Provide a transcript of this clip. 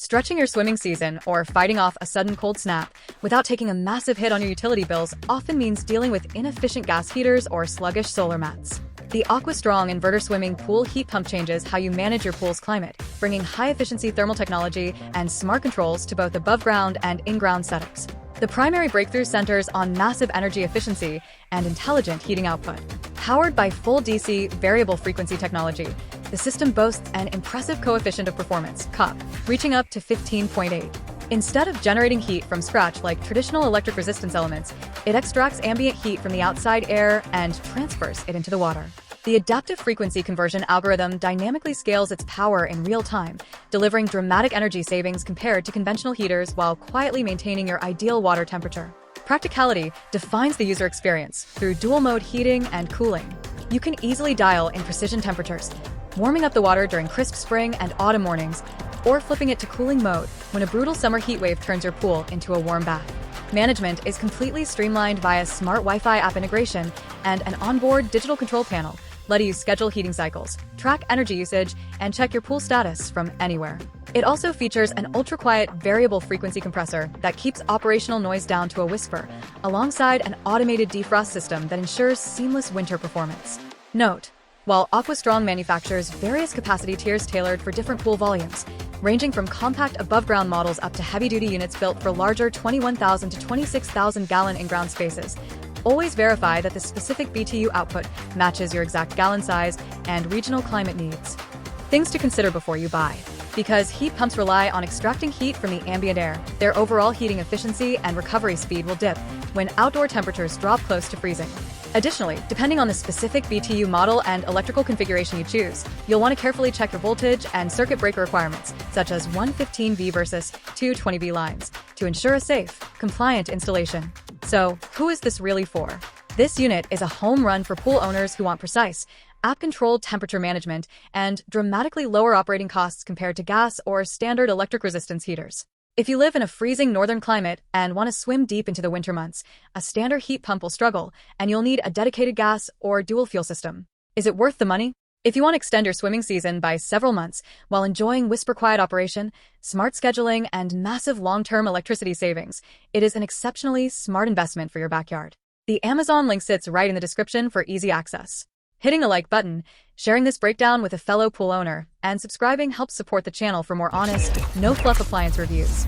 Stretching your swimming season or fighting off a sudden cold snap without taking a massive hit on your utility bills often means dealing with inefficient gas heaters or sluggish solar mats. The AQUASTRONG Inverter Swimming Pool Heat Pump changes how you manage your pool's climate, bringing high-efficiency thermal technology and smart controls to both above-ground and in-ground setups. The primary breakthrough centers on massive energy efficiency and intelligent heating output. Powered by full DC variable frequency technology, the system boasts an impressive coefficient of performance, COP, reaching up to 15.8. Instead of generating heat from scratch like traditional electric resistance elements, it extracts ambient heat from the outside air and transfers it into the water. The adaptive frequency conversion algorithm dynamically scales its power in real time, delivering dramatic energy savings compared to conventional heaters while quietly maintaining your ideal water temperature. Practicality defines the user experience through dual-mode heating and cooling. You can easily dial in precision temperatures, warming up the water during crisp spring and autumn mornings, or flipping it to cooling mode when a brutal summer heat wave turns your pool into a warm bath. Management is completely streamlined via smart Wi-Fi app integration and an onboard digital control panel, letting you schedule heating cycles, track energy usage, and check your pool status from anywhere. It also features an ultra-quiet variable frequency compressor that keeps operational noise down to a whisper, alongside an automated defrost system that ensures seamless winter performance. Note: while AQUASTRONG manufactures various capacity tiers tailored for different pool volumes, ranging from compact above-ground models up to heavy-duty units built for larger 21,000 to 26,000-gallon in-ground spaces, always verify that the specific BTU output matches your exact gallon size and regional climate needs. Things to consider before you buy. Because heat pumps rely on extracting heat from the ambient air, their overall heating efficiency and recovery speed will dip when outdoor temperatures drop close to freezing. Additionally, depending on the specific BTU model and electrical configuration you choose, you'll want to carefully check your voltage and circuit breaker requirements, such as 115V versus 220V lines, to ensure a safe, compliant installation. So, who is this really for? This unit is a home run for pool owners who want precise, app-controlled temperature management and dramatically lower operating costs compared to gas or standard electric resistance heaters. If you live in a freezing northern climate and want to swim deep into the winter months, a standard heat pump will struggle, and you'll need a dedicated gas or dual fuel system. Is it worth the money? If you want to extend your swimming season by several months while enjoying whisper-quiet operation, smart scheduling, and massive long-term electricity savings, it is an exceptionally smart investment for your backyard. The Amazon link sits right in the description for easy access. Hitting the like button, sharing this breakdown with a fellow pool owner, and subscribing helps support the channel for more honest, no-fluff appliance reviews.